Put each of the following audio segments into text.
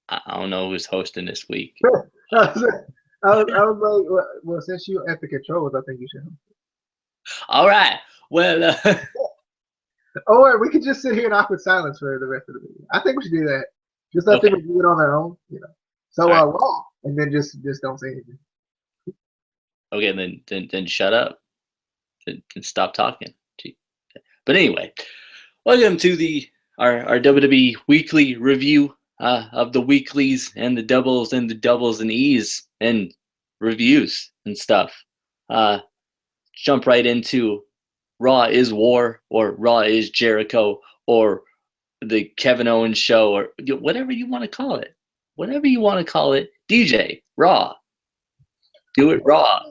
I don't know who's hosting this week. I was like, well, since you're at the controls, I think you should. All right. Well, Or we could just sit here in awkward silence for the rest of the video. I think we should do that. Just let them okay. review it on their own, So All right. Raw, and then just don't say anything. Okay. Then shut up. Then stop talking. Gee. But anyway, welcome to our WWE weekly review of the weeklies and the doubles and E's and reviews and stuff. Jump right into Raw is War or Raw is Jericho or the Kevin Owens show or whatever you want to call it. Whatever you want to call it. DJ, Raw. Do it Raw.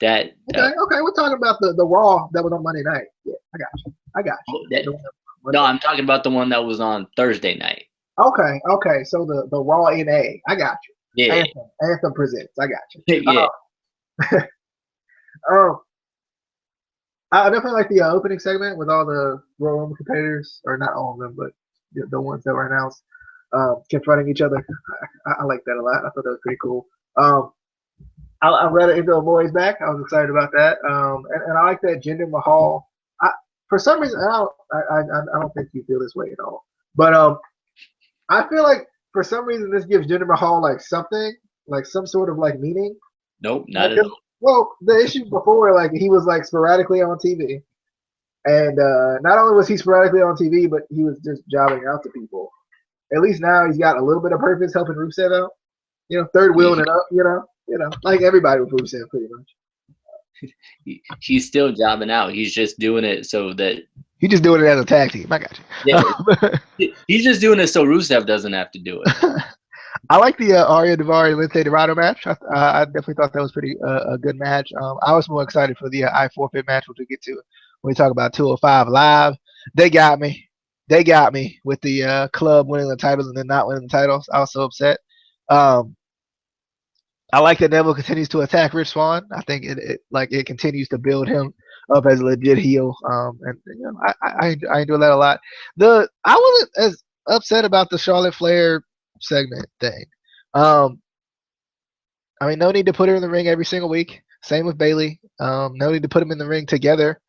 That, Okay. We're talking about the Raw that was on Monday night. Yeah, I got you. I got you. that no, I'm talking about the one that was on Thursday night. Okay. So the Raw NA. I got you. Yeah. Anthem presents. I got you. Yeah. I definitely like the opening segment with all the Royal Rumble competitors, or not all of them, but the ones that were announced, confronting each other. I like that a lot. I thought that was pretty cool. I'm glad that Angel Boy's back. I was excited about that. And I like that Jinder Mahal. For some reason, I don't think you feel this way at all. But I feel like for some reason this gives Jinder Mahal like something, like some sort of like meaning. Nope, not at all. Well, the issue before, like he was like sporadically on TV, and not only was he sporadically on TV, but he was just jobbing out to people. At least now he's got a little bit of purpose helping Rusev out. Third wheeling it up. Like everybody with Rusev pretty much. He's still jobbing out. He's just doing it so that he's just doing it as a tag team. I got you. Yeah, he's just doing it so Rusev doesn't have to do it. I like the Arya Daivari Lince Dorado match. I definitely thought that was pretty a good match. I was more excited for the I Forfeit match, which we'll get to when we talk about 205 Live. They got me. With the club winning the titles and then not winning the titles. I was so upset. I like that Neville continues to attack Rich Swann. I think it continues to build him up as a legit heel. I enjoy that a lot. I wasn't as upset about the Charlotte Flair segment thing. I mean, no need to put her in the ring every single week. Same with Bayley. No need to put them in the ring together,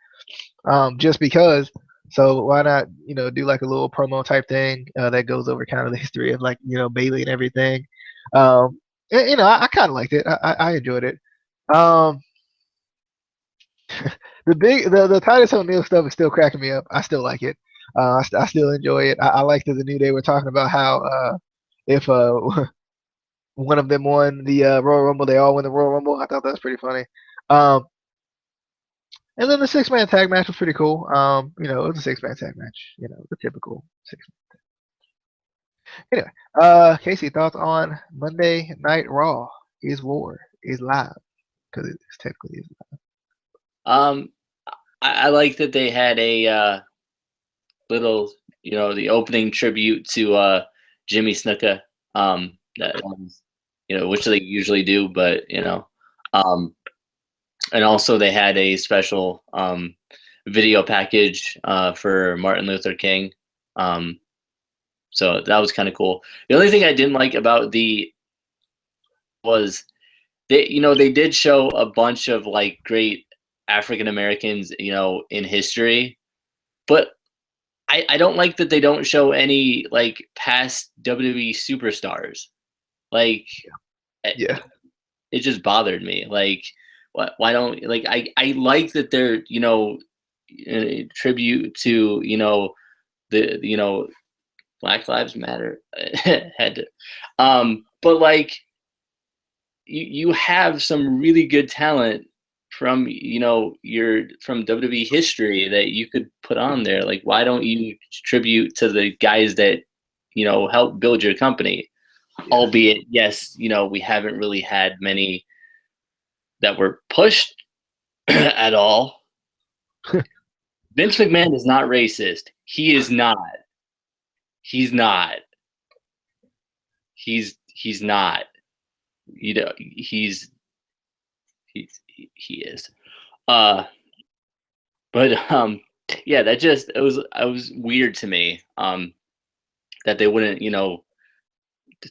just because. So why not, do like a little promo type thing that goes over kind of the history of like Bayley and everything. I kind of liked it. I enjoyed it. The Titus O'Neil stuff is still cracking me up. I still like it. I still enjoy it. I like that the New Day were talking about how if one of them won the Royal Rumble, they all win the Royal Rumble. I thought that was pretty funny. And then the 6-man tag match was pretty cool. It was a 6-man tag match. The typical 6-man. Anyway, Casey, thoughts on Monday Night Raw? Is War is live because it's technically is live. I like that they had a little, the opening tribute to Jimmy Snuka. That which they usually do, but and also they had a special video package for Martin Luther King. So that was kind of cool. The only thing I didn't like about was they did show a bunch of like great African Americans, in history, but I don't like that they don't show any like past WWE superstars. Like, yeah, it just bothered me. Like, why don't like I like that they're tribute to the Black Lives Matter had to, but like you have some really good talent from from WWE history that you could put on there. Like, why don't you tribute to the guys that help build your company? Yeah. Albeit, yes, we haven't really had many that were pushed at all. Vince McMahon is not racist. He is not. He's not. He's not. He is. But yeah, it was weird to me that they wouldn't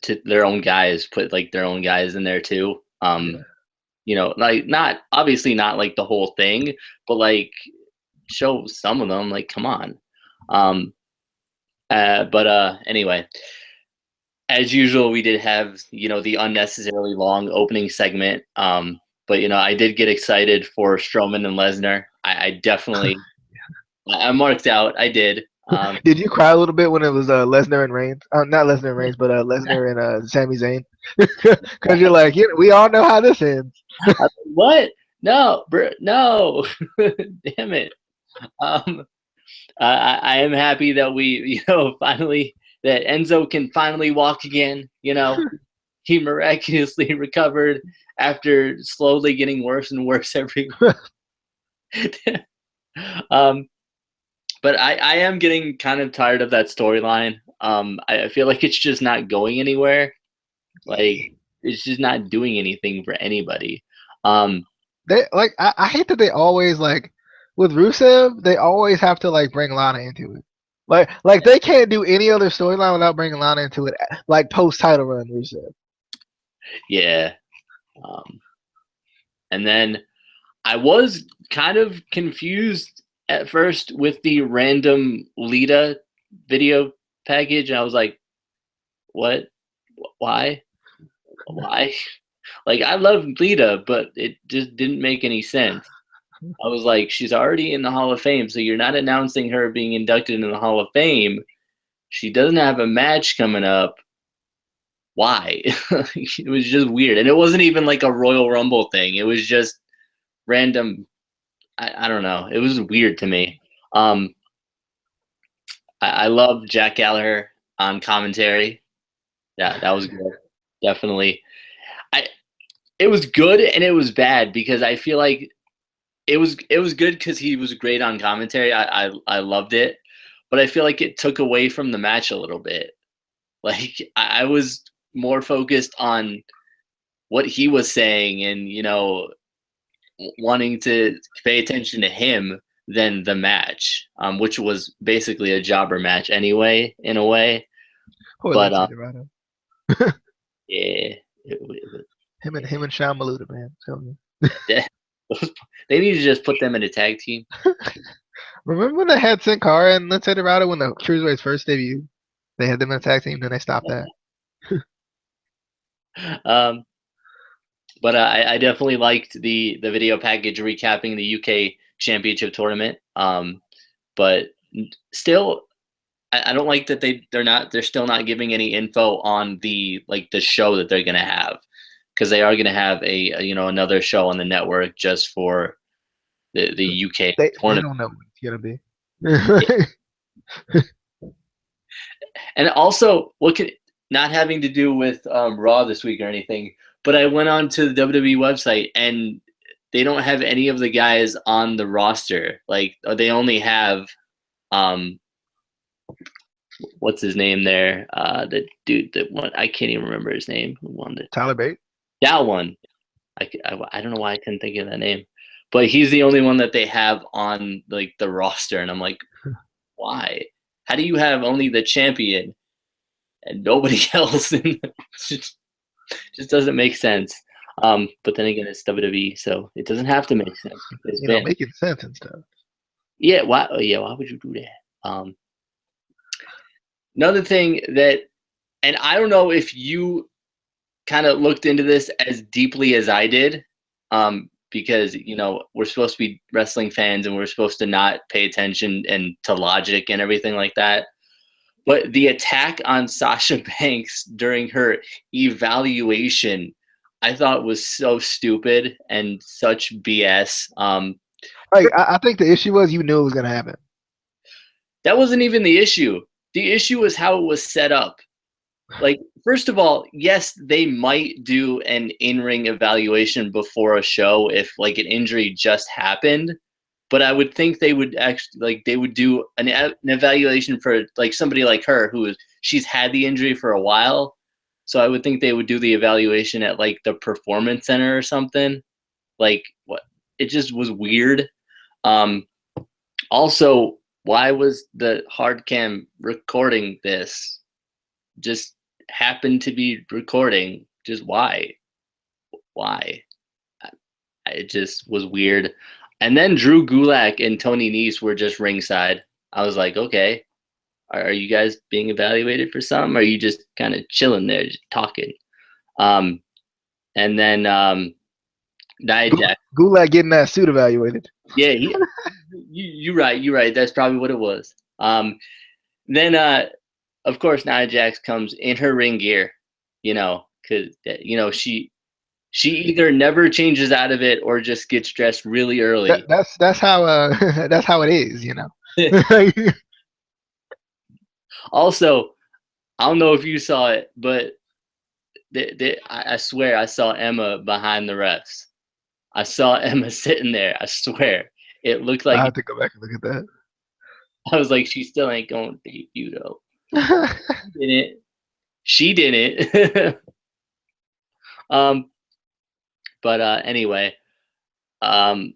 to their own guys, put like their own guys in there too. Yeah. Like not obviously not like the whole thing, but like show some of them. Like, come on. Um, but anyway, as usual, we did have the unnecessarily long opening segment. But I did get excited for Strowman and Lesnar. I definitely I marked out. I did. Did you cry a little bit when it was Lesnar and Reigns? Not Lesnar and Reigns, but Lesnar and Sami Zayn. Because you're like, we all know how this ends. What? No, bro, no. Damn it. Um, I am happy that we, finally that Enzo can finally walk again. He miraculously recovered after slowly getting worse and worse every week. But I am getting kind of tired of that storyline. I feel like it's just not going anywhere. Like it's just not doing anything for anybody. They like I hate that they always like with Rusev, they always have to like bring Lana into it. Like they can't do any other storyline without bringing Lana into it. Like post title run Rusev. Yeah. And then I was kind of confused at first with the random Lita video package. I was like, what? Why? Why? Like, I love Lita, but it just didn't make any sense. I was like, she's already in the Hall of Fame, so you're not announcing her being inducted into the Hall of Fame. She doesn't have a match coming up. Why? It was just weird. And it wasn't even like a Royal Rumble thing. It was just random. I don't know. It was weird to me. I love Jack Gallagher on commentary. Yeah, that was good. Definitely. It was good and it was bad because I feel like it was good because he was great on commentary. I loved it, but I feel like it took away from the match a little bit. Like I was more focused on what he was saying and wanting to pay attention to him than the match, which was basically a jobber match anyway, in a way. Poor But Lince Dorado. yeah, Him and Sean Maluda, man. Tell me. they need to just put them in a tag team. Remember when they had Sin Cara and Lince Dorado when the Cruiserweights first debuted? They had them in a tag team, then they stopped that. But I definitely liked the video package recapping the UK Championship tournament. But still, I don't like that they're still not giving any info on the show that they're gonna have, because they are gonna have a another show on the network just for the UK They tournament. don't know what it's gonna be. And also, not having to do with Raw this week or anything, but I went on to the WWE website and they don't have any of the guys on the roster. Like they only have what's his name there? The dude that one, I can't even remember his name. Who won it? Tyler Bate. That one. I don't know why I couldn't think of that name, but he's the only one that they have on like the roster, and I'm like, why? How do you have only the champion and nobody else? Just doesn't make sense. But then again, it's WWE, so it doesn't have to make sense. Making sense and stuff. Yeah, why? Yeah, why would you do that? Another thing that, and I don't know if you kind of looked into this as deeply as I did, because we're supposed to be wrestling fans and we're supposed to not pay attention and to logic and everything like that. But the attack on Sasha Banks during her evaluation, I thought was so stupid and such BS. I think the issue was you knew it was gonna happen. That wasn't even the issue. The issue was how it was set up. Like, first of all, yes, they might do an in-ring evaluation before a show if like an injury just happened, but I would think they would actually they would do an evaluation for like somebody like her she's had the injury for a while. So I would think they would do the evaluation at like the Performance Center or something. Like what? It just was weird. Also, why was the hard cam recording this? Just happened to be recording. Just why? Why? It just was weird. And then Drew Gulak and Tony Nese were just ringside. I was like, okay, are you guys being evaluated for something? Or are you just kind of chilling there, just talking? And then Nia Jax. Gulak getting that suit evaluated. Yeah, you're right. You're right. That's probably what it was. Then, of course, Nia Jax comes in her ring gear, because she either never changes out of it or just gets dressed really early. That's how that's how it is, Also, I don't know if you saw it, but I swear I saw Emma behind the refs. I saw Emma sitting there. I swear. It looked like I have to go back and look at that. I was like, she still ain't going to debut though. She didn't. But anyway, and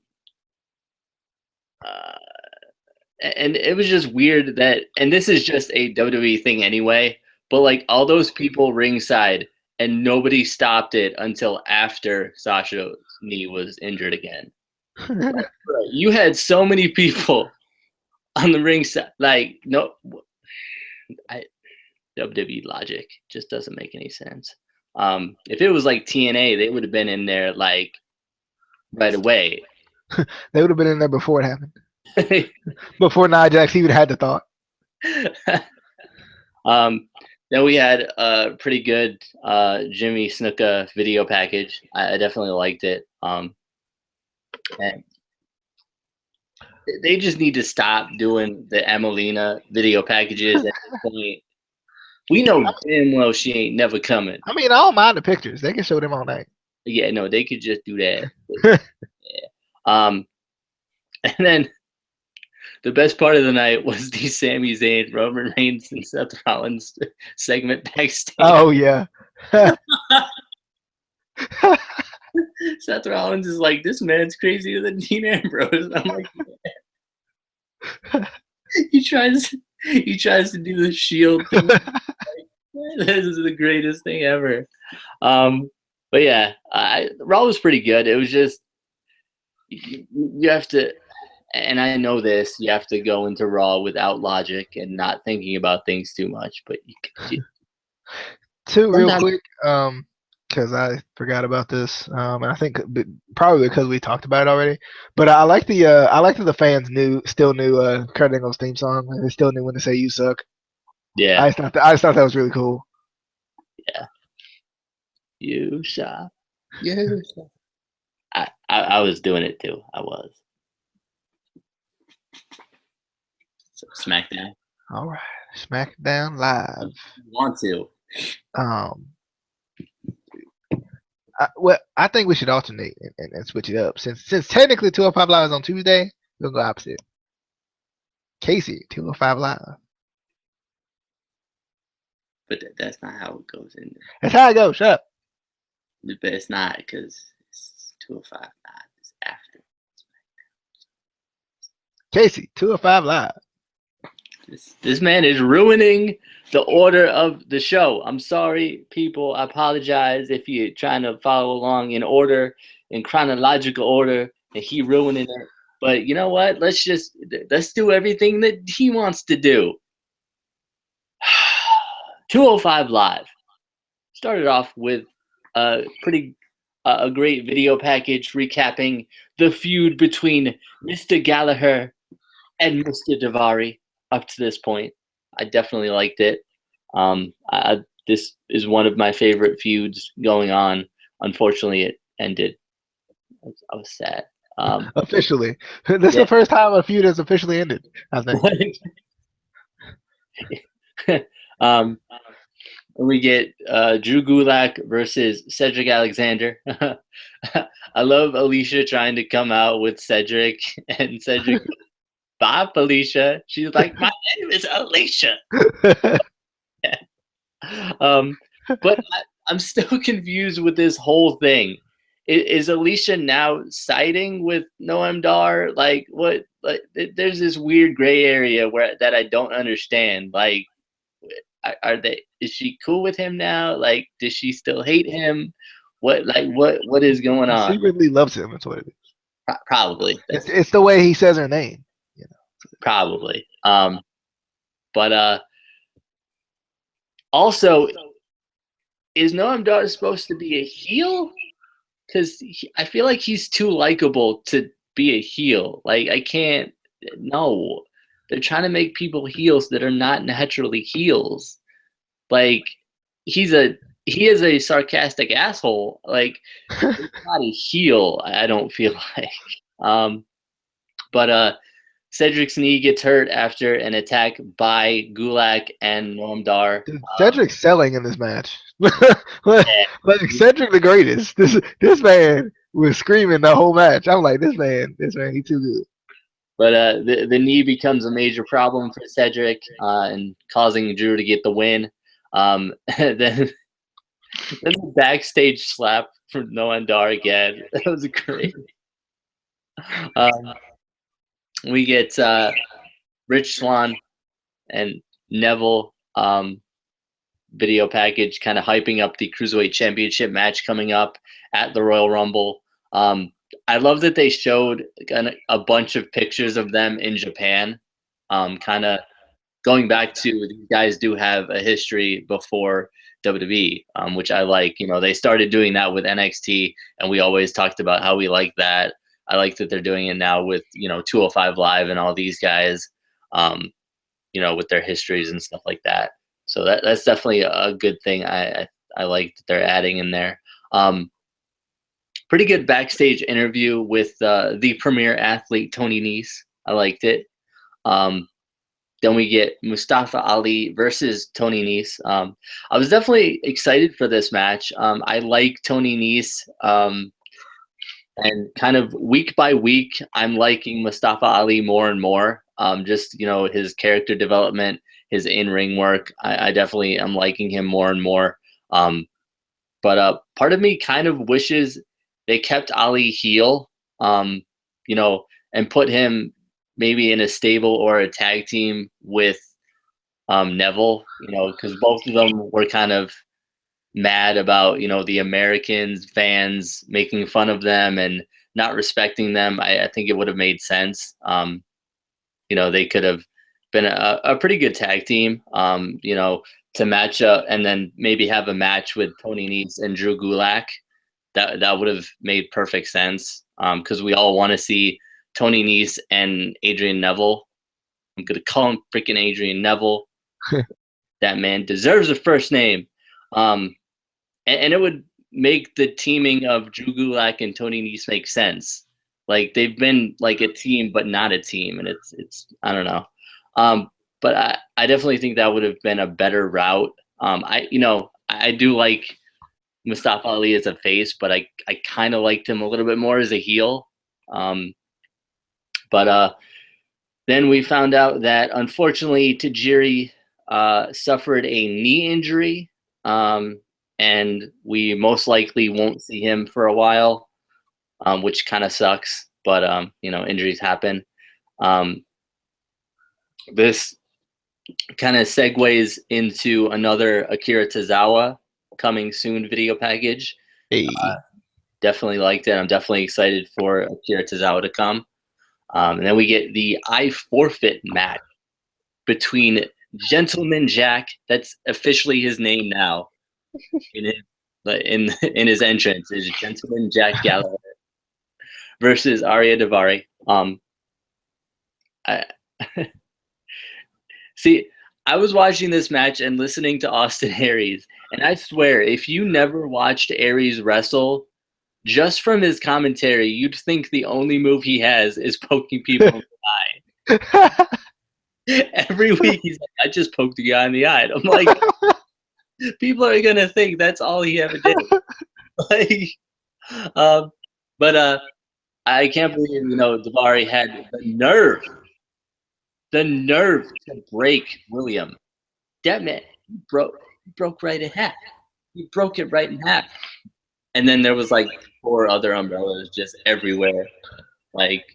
it was just weird that, and this is just a WWE thing anyway, but like all those people ringside and nobody stopped it until after Sasha's knee was injured again. Like, you had so many people on the ringside, like WWE logic just doesn't make any sense. If it was like TNA, they would have been in there like right away. They would have been in there before it happened. Before Nia Jax even had the thought. Then we had a pretty good Jimmy Snuka video package. I definitely liked it. And they just need to stop doing the Emelina video packages at this point. We know damn well she ain't never coming. I mean, I don't mind the pictures. They can show them all night. Yeah, no, they could just do that. Yeah. And then the best part of the night was the Sami Zayn, Roman Reigns, and Seth Rollins segment backstage. Oh yeah. Seth Rollins is like, this man's crazier than Dean Ambrose. I'm like, yeah. he tries to do the Shield thing. This is the greatest thing ever. But yeah, Raw was pretty good. It was just you have to, and I know this, you have to go into Raw without logic and not thinking about things too much. But two real quick, because I forgot about this, and I think probably because we talked about it already. But I like that the fans still knew Kurt Angle's theme song. They still knew when to say "You suck." Yeah, I just thought that was really cool. Yeah, you suck. You suck. I was doing it too. I was. So, SmackDown. All right, SmackDown Live. You want to? I think we should alternate and switch it up. Since technically 205 Live is on Tuesday, we'll go opposite. Casey, 205 Live. But that's not how it goes in. That's how it goes. Shut up. But it's not, because it's 205 Live. It's after. Casey, 205 Live. This man is ruining the order of the show. I'm sorry, people. I apologize if you're trying to follow along in order, in chronological order, and he ruining it. But you know what? Let's do everything that he wants to do. 205 Live started off with a great video package recapping the feud between Mr. Gallagher and Mr. Daivari up to this point. I definitely liked it. This is one of my favorite feuds going on. Unfortunately, it ended. I was sad. Officially. This is the first time a feud has officially ended, I think. We get Drew Gulak versus Cedric Alexander. I love Alicia trying to come out with Cedric, and Cedric, bye, Felicia. She's like, my name is Alicia. But I'm still confused with this whole thing. Is Alicia now siding with Noam Dar? Like, what? Like, there's this weird gray area that I don't understand. Like, are they? Is she cool with him now? Like, does she still hate him? What is going She on? secretly loves him. That's what it is. Probably that's It's the way he says her name. You know. probably. But also, is Noam Dar supposed to be a heel? Because I feel like he's too likable to be a heel. Like I can't. No, they're trying to make people heels that are not naturally heels. Like he's a he is a sarcastic asshole. Like he's not a heel. I don't feel like. Um, but Cedric's knee gets hurt after an attack by Gulak and Noam Dar. Dude, Cedric's selling in this match. like Cedric the greatest. This man was screaming the whole match. I'm like, this man, he's too good. But the knee becomes a major problem for Cedric and causing Drew to get the win. Then the backstage slap from Noam Dar again. That was great. We get Rich Swann and Neville video package kind of hyping up the Cruiserweight Championship match coming up at the Royal Rumble. I love that they showed a bunch of pictures of them in Japan, kind of going back to these guys do have a history before WWE, which I like. You know, they started doing that with NXT, and we always talked about how we like that. I like that they're doing it now with 205 Live and all these guys, with their histories and stuff like that. So that's definitely a good thing. I like that they're adding in there. Pretty good backstage interview with the premier athlete Tony Nese. I liked it. Then we get Mustafa Ali versus Tony Nese. I was definitely excited for this match. I like Tony Nese. And kind of week by week, I'm liking Mustafa Ali more and more. Just his character development, his in-ring work. I definitely am liking him more and more. But part of me kind of wishes they kept Ali heel, and put him maybe in a stable or a tag team with Neville. Because both of them were kind of mad about the Americans fans making fun of them and not respecting them. I think it would have made sense. They could have been a pretty good tag team, to match up and then maybe have a match with Tony Nese and Drew Gulak. That would have made perfect sense, because we all want to see Tony Nese and Adrian Neville. I'm going to call him freaking Adrian Neville. That man deserves a first name. And it would make the teaming of Drew Gulak and Tony Nese make sense. Like they've been like a team, but not a team, and it's I don't know. But I definitely think that would have been a better route. I do like Mustafa Ali as a face, but I kind of liked him a little bit more as a heel. But then we found out that unfortunately Tajiri suffered a knee injury. And we most likely won't see him for a while, which kind of sucks. But injuries happen. This kind of segues into another Akira Tozawa coming soon video package. Hey. Definitely liked it. I'm definitely excited for Akira Tozawa to come. And then we get the I Forfeit match between Gentleman Jack. That's officially his name now. In his entrance is Gentleman Jack Gallagher versus Arya Daivari. See, I was watching this match and listening to Austin Aries, and I swear, if you never watched Aries wrestle, just from his commentary, you'd think the only move he has is poking people in the eye. Every week he's like, I just poked a guy in the eye. And I'm like, people are gonna think that's all he ever did. But I can't believe Daivari had the nerve to break William. That man broke right in half. He broke it right in half. And then there was like 4 other umbrellas just everywhere. Like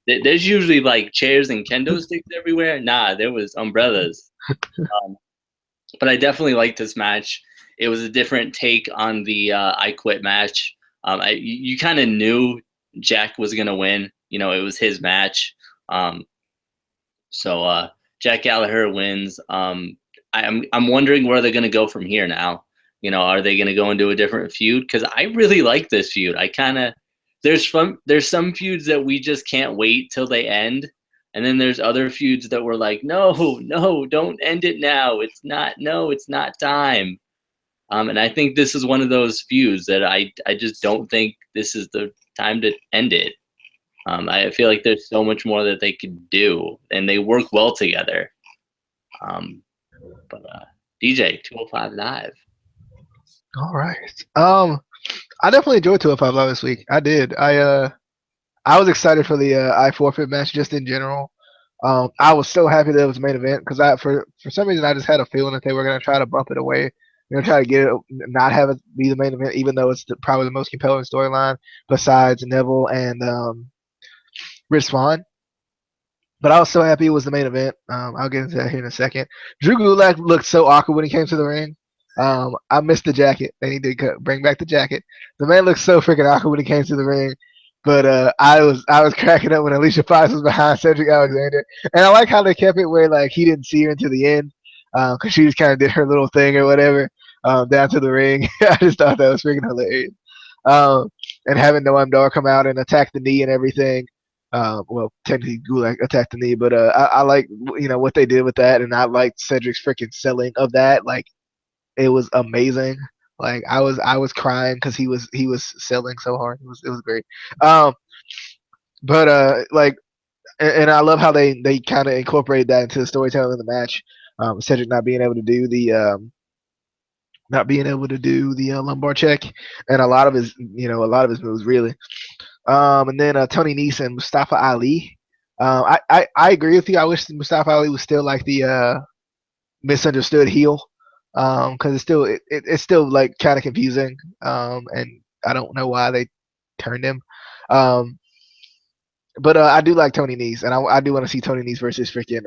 there's usually like chairs and kendo sticks everywhere. Nah, there was umbrellas. but I definitely liked this match. It was a different take on the I Quit match. You kind of knew Jack was gonna win. You know, it was his match. Um, so Jack Gallagher wins. I'm wondering where they're gonna go from here now. You know, are they gonna go into a different feud? Because I really like this feud. I kind of there's some feuds that we just can't wait till they end, and then there's other feuds that we're like, no, no, don't end it now. It's not. No, it's not time. And I think this is one of those feuds that I just don't think this is the time to end it. I feel like there's so much more that they could do, and they work well together. Um, but DJ 205 Live. All right. I definitely enjoyed 205 Live this week. I did. I was excited for the I forfeit match just in general. I was so happy that it was main event because I for some reason I just had a feeling that they were gonna try to bump it away. They're gonna try to get it, not have it be the main event, even though it's probably the most compelling storyline besides Neville and Rich Swann. But I was so happy it was the main event. I'll get into that here in a second. Drew Gulak looked so awkward when he came to the ring. I missed the jacket. They need to bring back the jacket. The man looked so freaking awkward when he came to the ring. But I was cracking up when Alicia Fox was behind Cedric Alexander, and I like how they kept it where like he didn't see her until the end, because she just kind of did her little thing or whatever, down to the ring. I just thought that was freaking hilarious. Um, and having Noam Dar come out and attack the knee and everything. Well, technically Gulak attacked the knee, but I like what they did with that, and I liked Cedric's freaking selling of that. Like it was amazing. Like I was crying because he was selling so hard. It was great. Um, but like, and I love how they kind of incorporated that into the storytelling of the match. Cedric not being able to do the lumbar check, and a lot of his moves really. And then Tony Nese and Mustafa Ali. I agree with you. I wish Mustafa Ali was still like the misunderstood heel, because it's still like kind of confusing, and I don't know why they turned him. Um, but I do like Tony Nese, and I do want to see Tony Nese versus freaking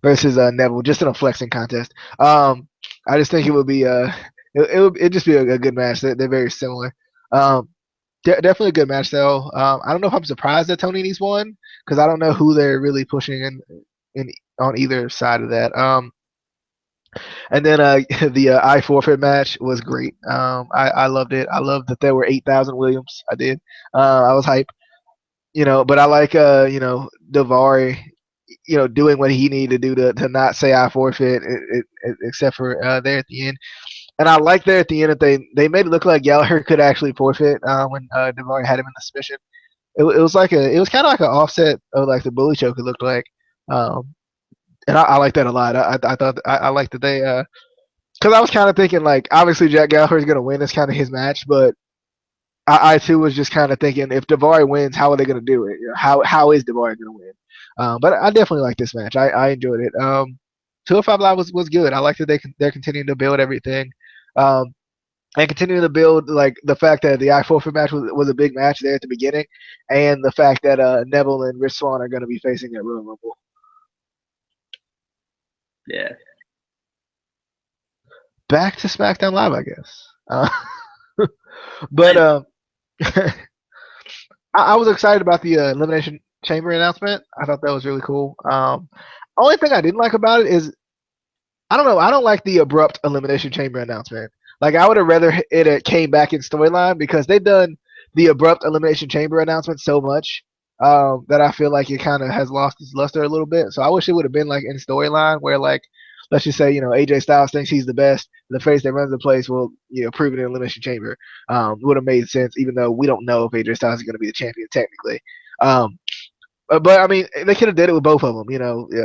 versus Neville just in a flexing contest. I just think it would be it just be a good match. They're very similar. Um, definitely a good match though. I don't know if I'm surprised that Tony Nese won because I don't know who they're really pushing in on either side of that. And then the I forfeit match was great. I loved it. I loved that there were 8,000 Williams. I did. I was hype. But I like Davari, doing what he needed to do to not say I forfeit, except for there at the end. And I like there at the end that they made it look like Gallagher could actually forfeit when Davari had him in the submission. It was kind of like an offset of like the bully choke it looked like. Um, and I like that a lot. I thought I liked that they because I was kind of thinking like obviously Jack Gallagher is gonna win. It's kind of his match, but I too was just kind of thinking if Davari wins, how are they gonna do it? How is Davari gonna win? But I definitely like this match. I enjoyed it. 205 Live was good. I like that they're continuing to build everything. Um, and continuing to build like the fact that the I forfeit match was a big match there at the beginning, and the fact that Neville and Rich Swann are going to be facing at Royal Rumble. Yeah. Back to SmackDown Live, I guess. But But I was excited about the Elimination Chamber announcement. I thought that was really cool. Only thing I didn't like about it is I don't know. I don't like the abrupt Elimination Chamber announcement. Like I would have rather it came back in storyline because they've done the abrupt Elimination Chamber announcement so much that I feel like it kind of has lost its luster a little bit. So I wish it would have been like in storyline where like let's just say AJ Styles thinks he's the best, the face that runs the place will prove it in Elimination Chamber. Would have made sense even though we don't know if AJ Styles is going to be the champion technically. Um, but I mean, they could have did it with both of them.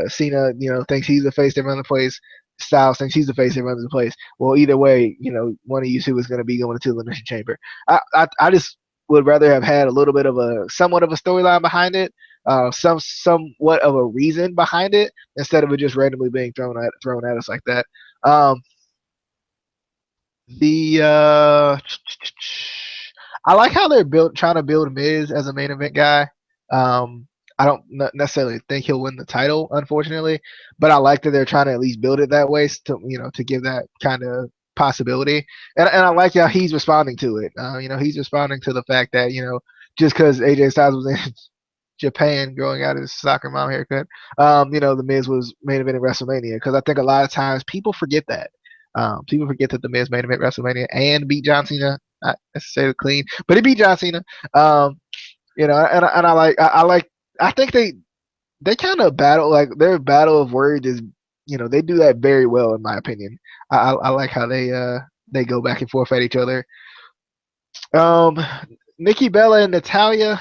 Cena, thinks he's the face that runs the place. Styles thinks he's the face that runs the place. Well, either way, one of you two is going to be going to the elimination chamber. I just would rather have had a little bit of a somewhat of a storyline behind it, somewhat of a reason behind it, instead of it just randomly being thrown at us like that. The I like how they're trying to build Miz as a main event guy. I don't necessarily think he'll win the title, unfortunately, but I like that they're trying to at least build it that way to to give that kind of possibility. And I like how he's responding to it. He's responding to the fact that just because AJ Styles was in Japan growing out his soccer mom haircut, the Miz was main event in WrestleMania because I think a lot of times people forget that. People forget that the Miz main event WrestleMania and beat John Cena. Not necessarily clean, but he beat John Cena. And I like I think they kind of battle like their battle of words is they do that very well in my opinion. I like how they go back and forth at each other. Um, Nikki Bella and Natalia.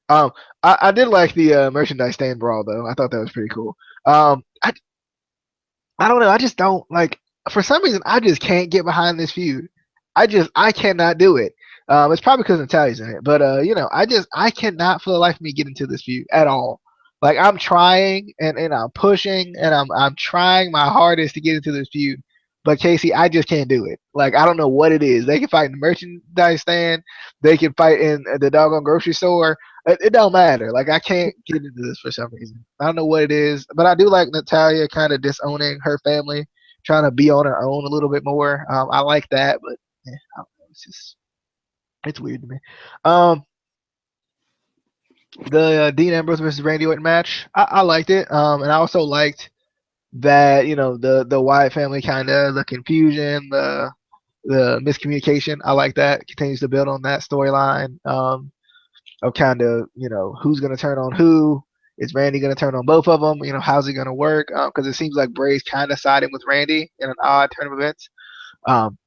um, I did like the merchandise stand brawl though. I thought that was pretty cool. I don't know. I just don't like. For some reason, I just can't get behind this feud. I cannot do it. It's probably because Natalia's in it, but I cannot for the life of me get into this feud at all. Like I'm trying and I'm pushing and I'm trying my hardest to get into this feud, but Casey, I just can't do it. Like I don't know what it is. They can fight in the merchandise stand, they can fight in the doggone grocery store. It don't matter. Like I can't get into this for some reason. I don't know what it is, but I do like Natalia kind of disowning her family, trying to be on her own a little bit more. I like that, but I don't know, it's weird to me. Um, the Dean Ambrose versus Randy Orton match, I liked it. And I also liked that the Wyatt family kind of the confusion, the miscommunication. I like that. It continues to build on that storyline. Of kind of who's going to turn on who. Is Randy going to turn on both of them? How's it going to work? Because it seems like Bray's kind of siding with Randy in an odd turn of events. Um,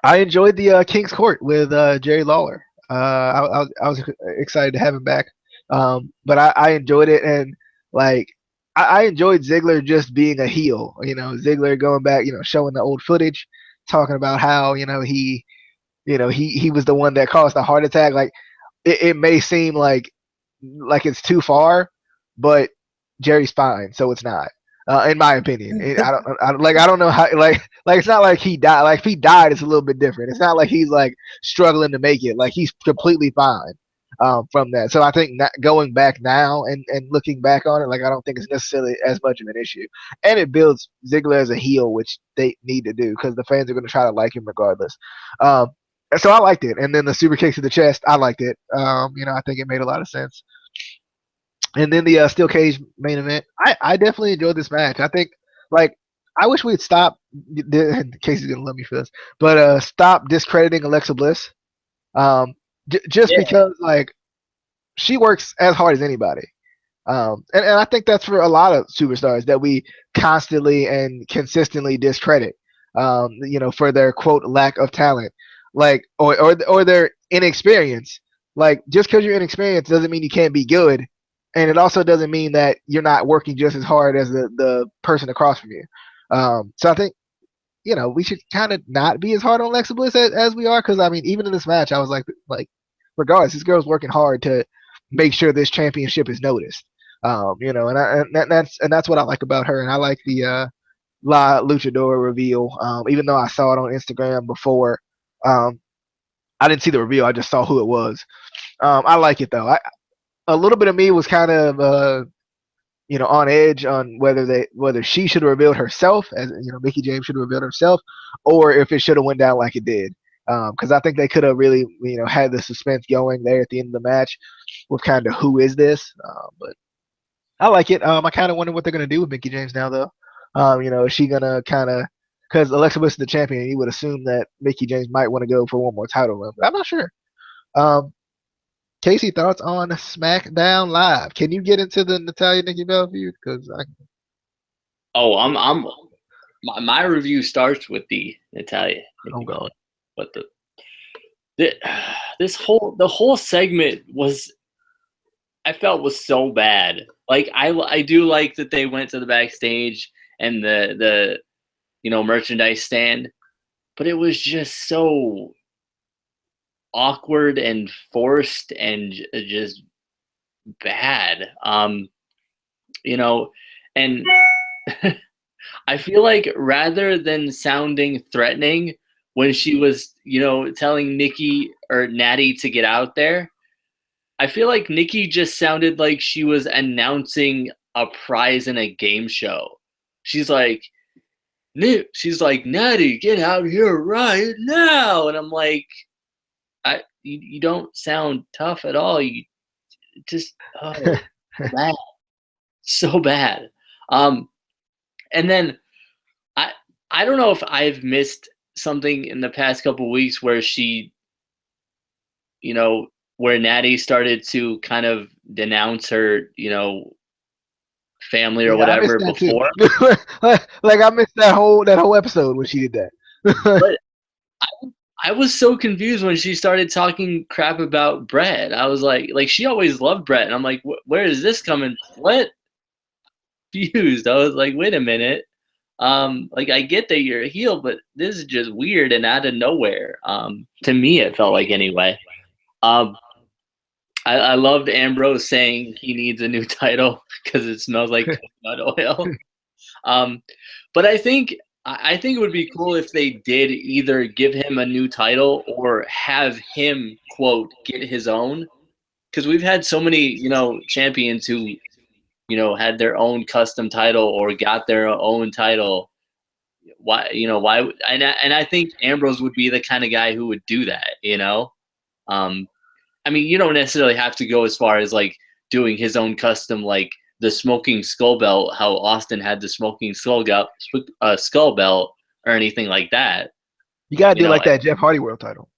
I enjoyed the King's Court with Jerry Lawler. I was excited to have him back, but I enjoyed it and like I enjoyed Ziggler just being a heel. Ziggler going back, showing the old footage, talking about how he was the one that caused the heart attack. Like it may seem like it's too far, but Jerry's fine, so it's not. In my opinion, I don't know how like it's not like he died. Like if he died, it's a little bit different. It's not like he's like struggling to make it. Like he's completely fine from that. So I think going back now and looking back on it, like I don't think it's necessarily as much of an issue. And it builds Ziggler as a heel, which they need to do because the fans are going to try to like him regardless. Um, so I liked it. And then the super kick to the chest, I liked it. I think it made a lot of sense. And then the steel cage main event, I definitely enjoyed this match. I think like I wish we'd stop. Casey's gonna love me for this, but stop discrediting Alexa Bliss. Just Yeah. because like she works as hard as anybody. And I think that's for a lot of superstars that we constantly and consistently discredit, for their quote lack of talent, like or their inexperience. Like just because you're inexperienced doesn't mean you can't be good, and it also doesn't mean that you're not working just as hard as the person across from you. So I think we should kind of not be as hard on Alexa Bliss as we are, because I mean, even in this match, I was like, regardless, this girl's working hard to make sure this championship is noticed. And that's what I like about her, and I like the La Luchadora reveal. Even though I saw it on Instagram before, um, I didn't see the reveal. I just saw who it was. I like it though. A little bit of me was kind of on edge on whether she should have revealed herself, as Mickie James should have revealed herself, or if it should have went down like it did. Because I think they could have really had the suspense going there at the end of the match with kind of who is this. But I like it. I kind of wonder what they're gonna do with Mickie James now, though. Is she gonna kind of because Alexa Bliss is the champion, you would assume that Mickie James might want to go for one more title run, but I'm not sure. Um, Casey, thoughts on SmackDown Live? Can you get into the Natalia Nikki Bella feud? Because Oh, I'm my review starts with the Natalia. I'm going. But the the whole segment I felt was so bad. Like I do like that they went to the backstage and the merchandise stand, but it was just so awkward and forced and just bad. And I feel like rather than sounding threatening when she was, telling Nikki or Natty to get out there, I feel like Nikki just sounded like she was announcing a prize in a game show. She's like, she's like, Natty, get out here right now. And I'm like, you don't sound tough at all. You just, oh, so bad. So bad. Um, and then I, I don't know if I've missed something in the past couple weeks where you know, where Natty started to kind of denounce her, family or Yeah, I missed whatever that too. before. Like I missed that whole episode when she did that. But I was so confused when she started talking crap about Brett. I was like she always loved Brett, and I'm like, where is this coming? What? Confused. I was like, wait a minute. Like I get that you're a heel, but this is just weird and out of nowhere. To me, it felt like anyway. Um, I loved Ambrose saying he needs a new title because it smells like coconut oil. Um, but I think it would be cool if they did either give him a new title or have him quote get his own, because we've had so many champions who had their own custom title or got their own title. Why and I think Ambrose would be the kind of guy who would do that. um I mean, you don't necessarily have to go as far as like doing his own custom, like the smoking skull belt, how Austin had the smoking skull belt, or anything like that. You gotta You do know, like that Jeff Hardy world title.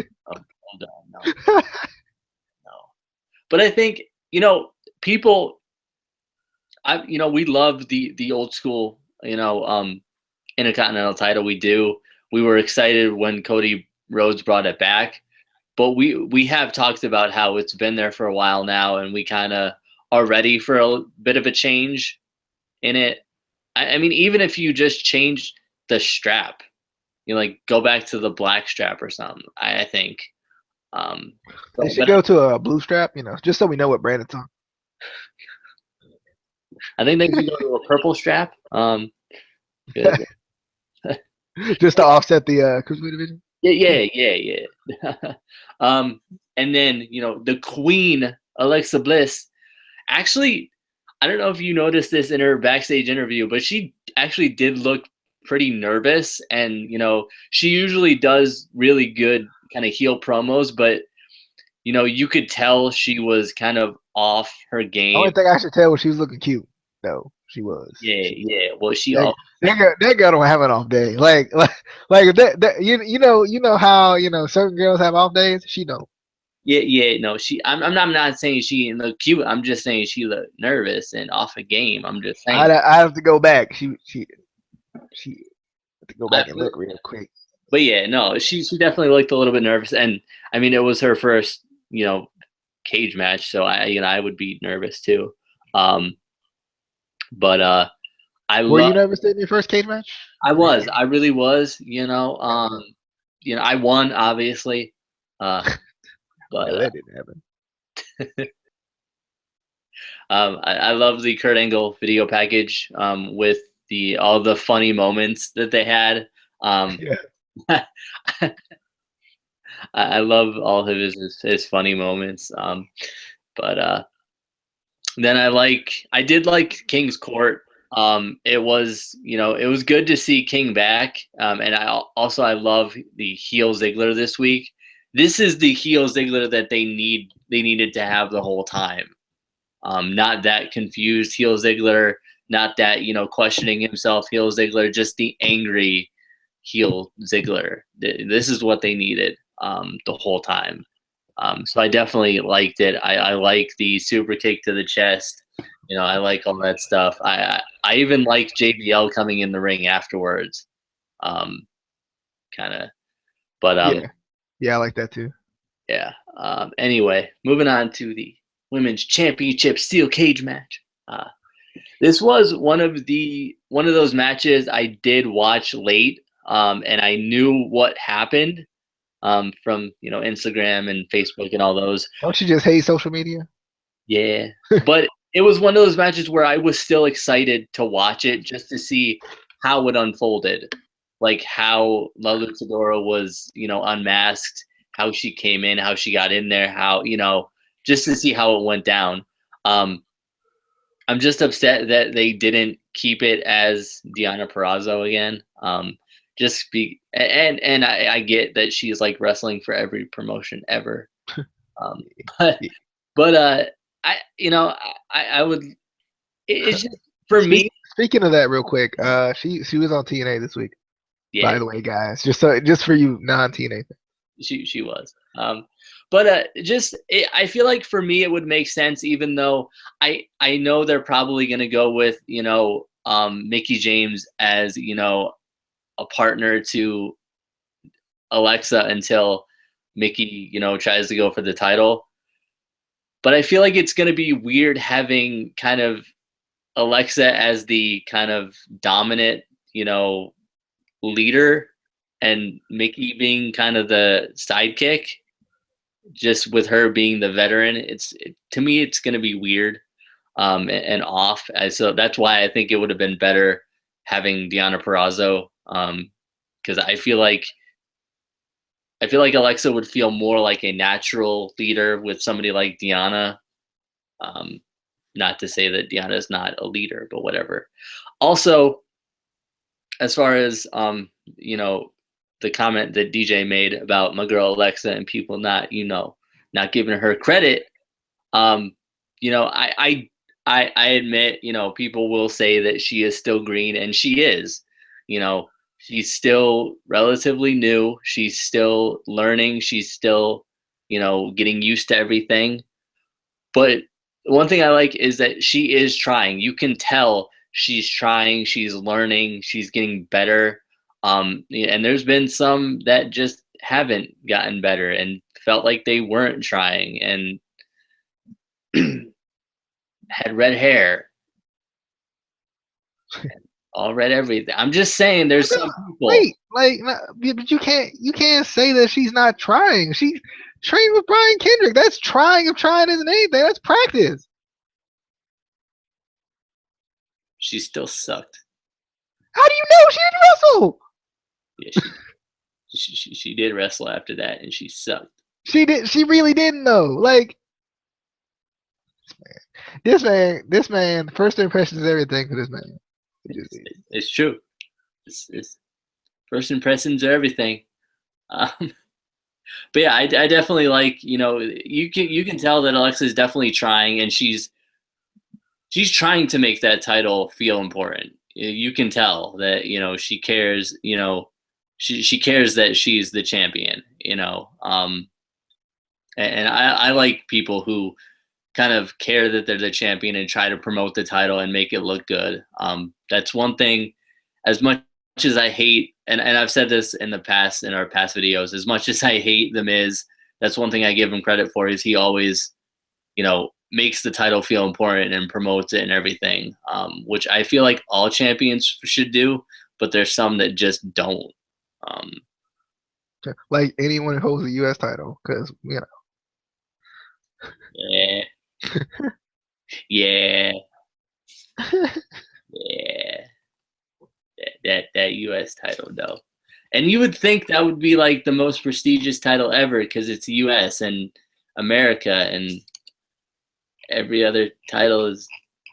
hold on, no, no. But I think people. We love the old school, Intercontinental title. We do. We were excited when Cody Rhodes brought it back. But we have talked about how it's been there for a while now, and we kind of are ready for a bit of a change in it. I mean, even if you just change the strap, like go back to the black strap or something. I think. They should But go to a blue strap, just so we know what brand it's on. I think they should go to a purple strap. Yeah, Just to offset the cruiserweight division. yeah. And then the Queen Alexa Bliss. Actually, I don't know if you noticed this in her backstage interview, but she actually did look pretty nervous, and she usually does really good kind of heel promos, but you could tell she was kind of off her The only game. thing I should tell was she was looking cute. No, she was. Yeah. Well, That, that girl don't have an off day. Like that you know how certain girls have off days. She don't. yeah. No, I'm not saying she looked cute. I'm just saying she looked nervous and off a game. I'm just saying. I have to go back. She have to go I back and feel, look real quick. but yeah, no, she definitely looked a little bit nervous, and I mean it was her first cage match, so I would be nervous too. But I Were love. you nervous in your first cage match? I really was. I won obviously, but No, that didn't happen. I love the Kurt Angle video package with all the funny moments that they had. Yeah. I love all of his funny moments. But then I did like King's Court. It was it was good to see King back. And I love the heel Ziggler this week. This is the heel Ziggler that they needed to have the whole time. Not that confused heel Ziggler, not that questioning himself heel Ziggler, just the angry heel Ziggler. This is what they needed the whole time. So I definitely liked it. I like the super kick to the chest. I like all that stuff. I even like JBL coming in the ring afterwards. Kind of, but Yeah, I like that too. yeah. Anyway, moving on to the women's championship steel cage match. This was one of those matches I did watch late, and I knew what happened from Instagram and Facebook and all those. Don't you just hate social media? Yeah, but it was one of those matches where I was still excited to watch it just to see how it unfolded, like how La Luchadora was unmasked, how she came in, how she got in there, how just to see how it went down. Um, I'm just upset that they didn't keep it as Deonna Purrazzo again. Just be and I get that she's like wrestling for every promotion ever. Um, but but I would. It's just for Speak, me. speaking of that, real quick, she was on TNA this week. Yeah, By the way, guys, just for you non-TNA. she was. But I feel like for me it would make sense, even though I know they're probably gonna go with Mickey James as a partner to Alexa until Mickey tries to go for the title. But I feel like it's gonna be weird having kind of Alexa as the kind of dominant leader and Mickey being kind of the sidekick, just with her being the veteran. To me, it's going to be weird and off. So that's why I think it would have been better having Deonna Purrazzo, because I feel like Alexa would feel more like a natural leader with somebody like Deonna. Um, Not to say that Deonna is not a leader, but whatever. Also, as far as the comment that DJ made about my girl Alexa and people not giving her credit. um I admit, people will say that she is still green, and she is. you know she's still relatively new, she's still learning, she's still getting used to everything. But one thing I like is that she is trying. You can tell she's trying, she's learning, she's getting better. And there's been some that just haven't gotten better and felt like they weren't trying and had red hair, all red everything. I'm just saying there's some people. Wait, but you can't say that she's not trying. She trained with Brian Kendrick. That's trying. If trying isn't anything, that's practice. She still sucked. How do you know she didn't wrestle? Yeah, she did wrestle after that, and she sucked. She did. She really didn't know. Like this man. First impression is everything for this man. It's true. It's first impressions are everything. Um, but yeah, I definitely like, you can tell that Alexa is definitely trying, and she's trying to make that title feel important. You can tell that she cares. She cares that she's the champion. And I like people who kind of care that they're the champion and try to promote the title and make it look good. That's one thing. As much as I hate, and I've said this in the past in our past videos, as much as I hate The Miz, that's one thing I give him credit for, is he always, makes the title feel important and promotes it and everything, which I feel like all champions should do, but there's some that just don't. Um, Like anyone who holds the U.S. title, because yeah, yeah, yeah. That U.S. title though, and you would think that would be like the most prestigious title ever because it's U.S. and America, and every other title is,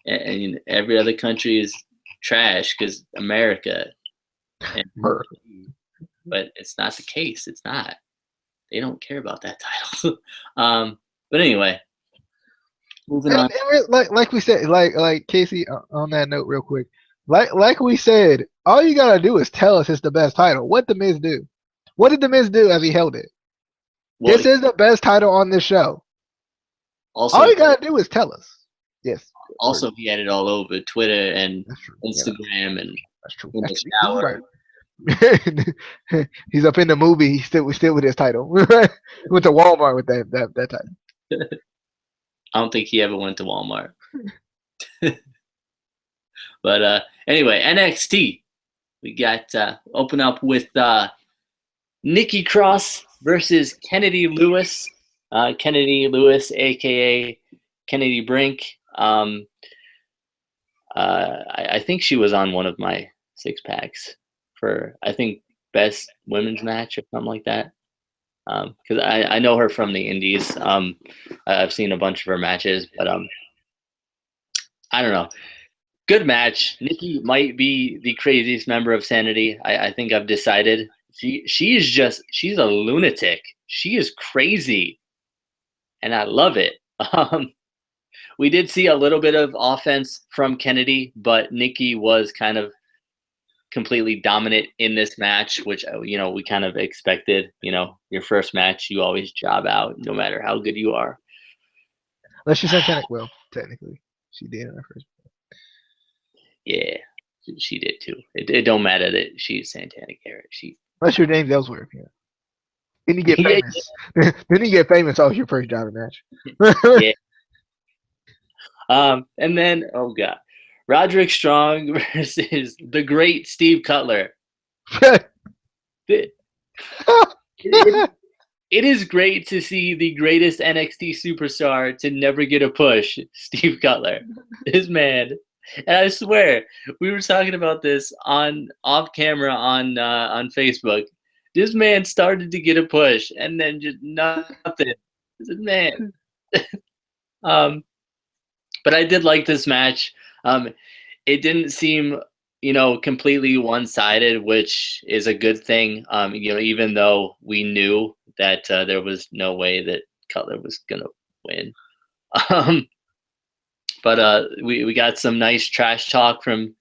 and every other country is trash because America. And, but it's not the case. It's not. They don't care about that title. But anyway, moving on. like we said, like Casey, on that note, real quick, like we said, all you gotta do is tell us it's the best title. What the Miz do? What did the Miz do as he held it? Well, This is the best title on this show. also, all you gotta do is tell us. Yes. Also, he had it all over Twitter and Instagram, yeah. and That's true. in the That's shower. Right. He's up in the movie. He's still with his title. Went to Walmart with that title. I don't think he ever went to Walmart. But anyway, NXT. We got open up with Nikki Cross versus Kennedy Lewis. Kennedy Lewis, aka Kennedy Brink. I think she was on one of my 6-packs for, I think, best women's match or something like that. because I know her from the Indies. I've seen a bunch of her matches, but I don't know. Good match. Nikki might be the craziest member of Sanity. I think I've decided. She's a lunatic. She is crazy, and I love it. We did see a little bit of offense from Kennedy, but Nikki was kind of completely dominant in this match, which we kind of expected. Your first match, you always job out, no matter how good you are. Unless she's satanic, well, technically, she did in her first. Yeah, she did too. It don't matter that she's Santana Garrett. Unless your name's Ellsworth, yeah. Then you get Yeah, famous. Then you get famous off your first job match. yeah. And then Roderick Strong versus the great Steve Cutler. It is great to see the greatest NXT superstar to never get a push, Steve Cutler. This man, and I swear, we were talking about this off camera on Facebook. This man started to get a push, and then just nothing. This man. But I did like this match. It didn't seem, completely one-sided, which is a good thing. Even though we knew that there was no way that Cutler was gonna win. But we got some nice trash talk from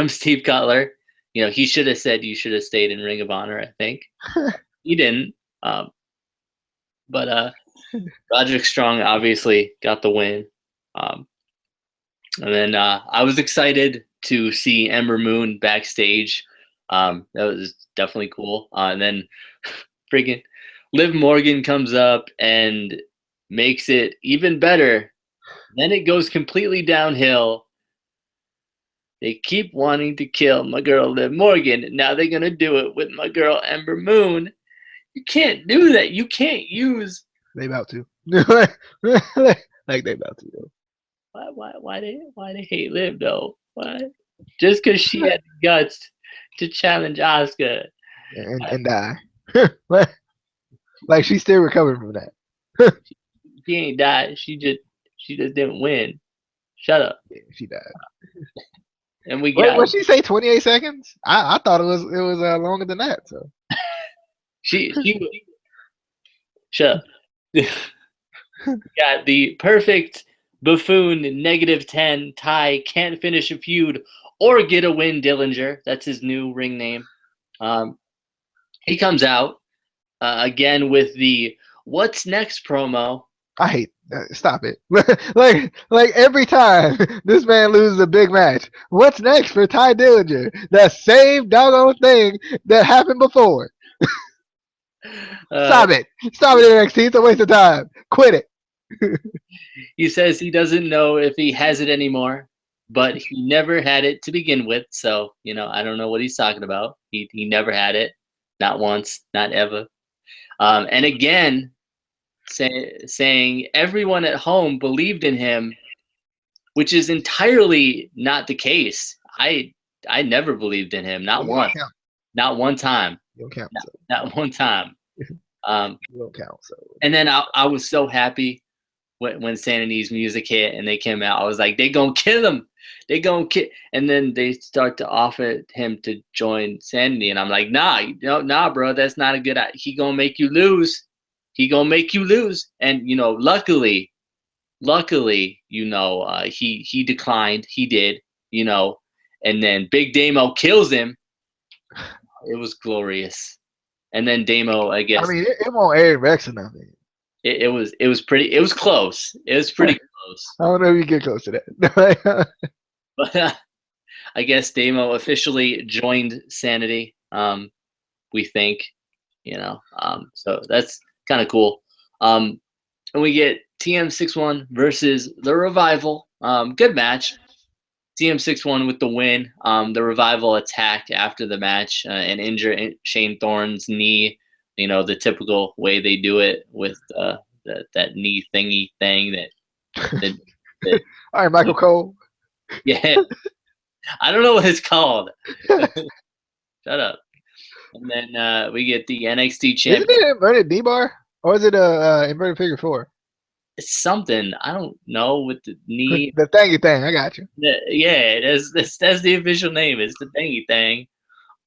Steve Cutler. He should have said you should have stayed in Ring of Honor. I think he didn't. But Roderick Strong obviously got the win. And then I was excited to see Ember Moon backstage. That was definitely cool. And then freaking Liv Morgan comes up and makes it even better. Then it goes completely downhill. They keep wanting to kill my girl Liv Morgan. Now they're going to do it with my girl Ember Moon. You can't do that. You can't use. They about to. Like they about to, though. Why they hate Liv though? Why? Just because she had the guts to challenge Asuka and die. Like she's still recovering from that. She ain't died. She just didn't win. Shut up. Yeah, she died. And we Wait, got. what she say? 28 seconds? I thought it was longer than that. So she shut up. Got the perfect buffoon -10 Ty can't finish a feud or get a win. Dillinger, that's his new ring name. He comes out again with the "What's Next" promo. I hate that. Stop it. like every time this man loses a big match, what's next for Ty Dillinger? The same doggone thing that happened before. Stop it. Stop it, NXT. It's a waste of time. Quit it. He says he doesn't know if he has it anymore, but he never had it to begin with. So, I don't know what he's talking about. He never had it. Not once, not ever. And again, saying everyone at home believed in him, which is entirely not the case. I never believed in him. Not once. Not one time. You don't count. Not one time. You don't count. So. And then I was so happy when Sanity's music hit and they came out. I was like, they gonna kill him. They gonna kill. And then they start to offer him to join Sanity, and I'm like, nah, bro, that's not a good idea. He gonna make you lose. He gonna make you lose. And luckily, he declined. He did. And then Big Damo kills him. It was glorious. And then Damo, I guess. I mean, it won't air Rex or nothing. It was close. It was pretty close. I don't know if you get close to that. But I guess Damo officially joined Sanity. We think, so that's kind of cool. And we get TM61 versus the Revival. Good match. TM61 with the win. The Revival attack after the match and injure Shane Thorne's knee. The typical way they do it with that knee thingy thing that All right, Michael Cole. Yeah. I don't know what it's called. Shut up. And then we get the NXT Isn't champion. it an inverted D bar or is it a inverted figure four? It's something I don't know with the knee. The thingy thing. I got you. Yeah, that's the official name. It's the thingy thing.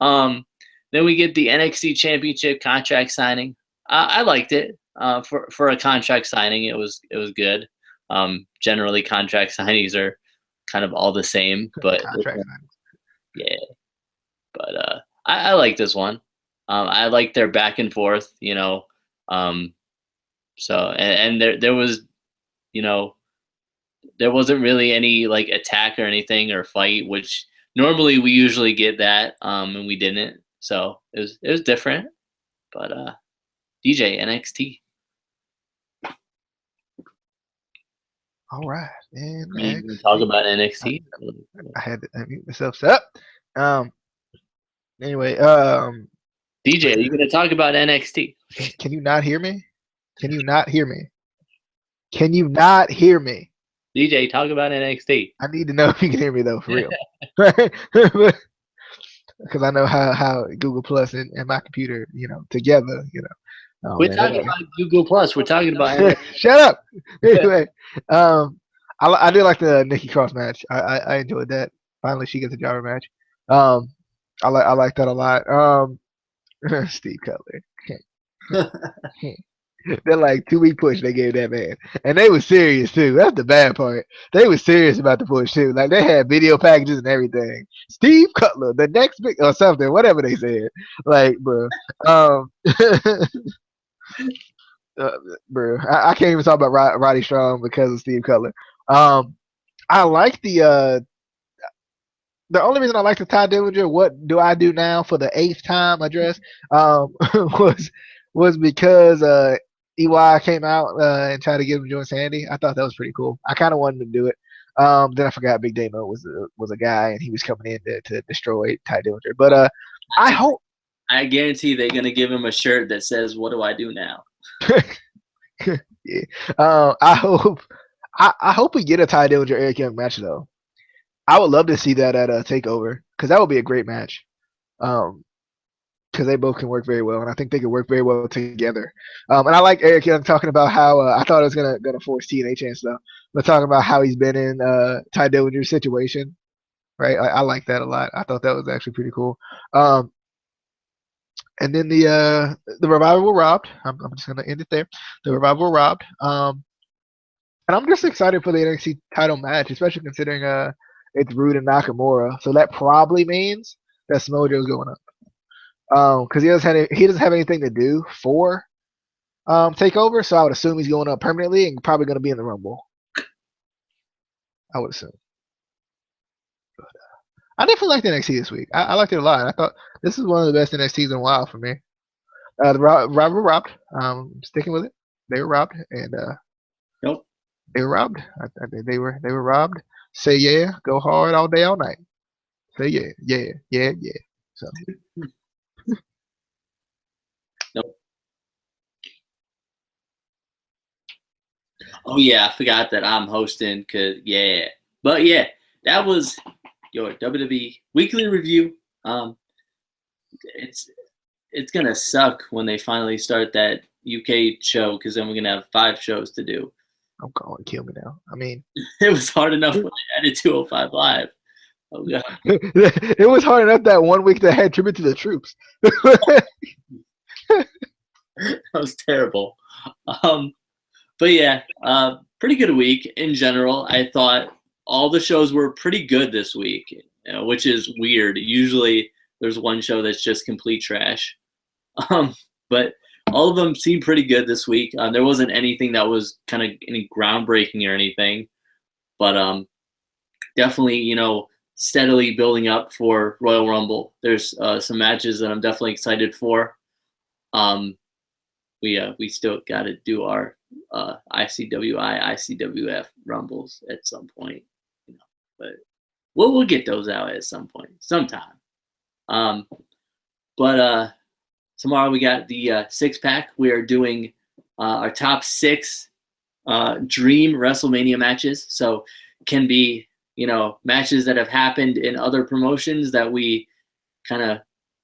Um, then we get the NXT Championship contract signing. I liked it. For a contract signing, it was good. Generally, contract signings are kind of all the same, but Contract signing. yeah. But I like this one. I like their back and forth. Um, and there was you know there wasn't really any like attack or anything or fight, which normally we usually get that, and we didn't. So it was different. But DJ NXT. All right. You gonna talk NXT. about I, NXT? I had to unmute myself. So, um. Anyway, DJ, are you gonna talk about NXT? can you not hear me? Can you not hear me? Can you not hear me? DJ, talk about NXT. I need to know if you can hear me though, for real. Because I know how Google Plus and my computer, together, Oh Quit man, talking about Google Plus. We're talking about NXT. shut up. Anyway, I did like the Nikki Cross match. I enjoyed that. Finally, she gets a jobber match. Um, I like that a lot. Steve Cutler. They're like 2 week push they gave that man, and they was serious too. That's the bad part. They was serious about the push too. Like they had video packages and everything. Steve Cutler, the next big or something, whatever they said. Like, bro, um, uh, bro, I can't even talk about Roddy Strong because of Steve Cutler. Um, I like the only reason I like the Ty Dillinger, what do I do now for the eighth time address, was because EY came out and tried to give him Joe Sandy. I thought that was pretty cool. I kind of wanted to do it. Then I forgot Big Damo was a guy and he was coming in to destroy Ty Dillinger. But I hope. I guarantee they're gonna give him a shirt that says, "What do I do now?" Yeah. I hope. I hope we get a Ty Dillinger Eric Young match though. I would love to see that at a Takeover because that would be a great match. Because they both can work very well, and I think they can work very well together. And I like Eric Young talking about how I thought it was gonna force TNA chance though, but talking about how he's been in Ty Dillinger's situation, right? I like that a lot. I thought that was actually pretty cool. And then the Revival were robbed. I'm just gonna end it there. The Revival were robbed. And I'm just excited for the NXT title match, especially considering it's Rude and Nakamura. So that probably means that Smojo's going up. Because he doesn't have anything to do for Takeover, so I would assume he's going up permanently and probably going to be in the Rumble. I would assume. But, I definitely liked NXT this week. I liked it a lot. I thought this is one of the best NXTs in a while for me. The Rival were robbed. Sticking with it, they were robbed, and Nope. they were robbed. I think they were robbed. Say yeah, go hard all day, all night. Say yeah. So Nope. Oh yeah, I forgot that I'm hosting. But yeah, that was your WWE weekly review. It's gonna suck when they finally start that UK show because then we're gonna have 5 shows to do. I'm calling kill me now. I mean, It was hard enough when they added 205 Live. Oh god, it was hard enough that 1 week that had tribute to the troops. that was terrible. But yeah, pretty good week in general. I thought all the shows were pretty good this week, which is weird. Usually there's one show that's just complete trash. But all of them seemed pretty good this week. There wasn't anything that was kind of any groundbreaking or anything, but definitely, steadily building up for Royal Rumble. There's some matches that I'm definitely excited for. We still got to do our ICWI, ICWF Rumbles at some point, but we'll get those out at some point, sometime. But tomorrow we got the 6-pack. We are doing our top 6 dream WrestleMania matches. So can be, matches that have happened in other promotions that we kind of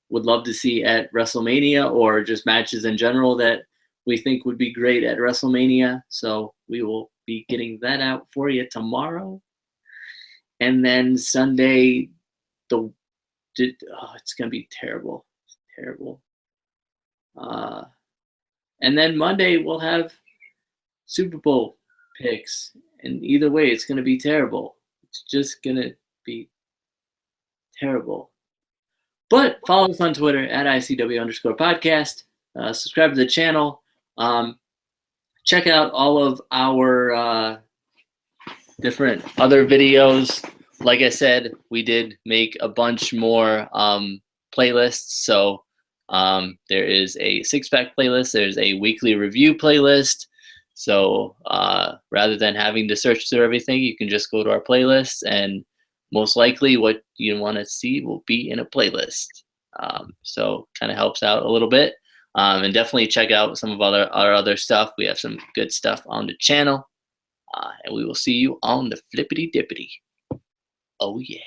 would love to see at WrestleMania, or just matches in general that we think would be great at WrestleMania. So we will be getting that out for you tomorrow. And then Sunday, it's gonna be terrible. It's terrible. And then Monday we'll have Super Bowl picks, and either way, it's gonna be terrible. It's just gonna be terrible. But follow us on Twitter at ICW_podcast. Subscribe to the channel. Check out all of our different other videos. Like I said, we did make a bunch more playlists. So there is a six-pack playlist. There's a weekly review playlist. So rather than having to search through everything, you can just go to our playlist, and most likely what you want to see will be in a playlist. So kind of helps out a little bit. And definitely check out some of our other stuff. We have some good stuff on the channel. And we will see you on the flippity dippity. Oh, yeah.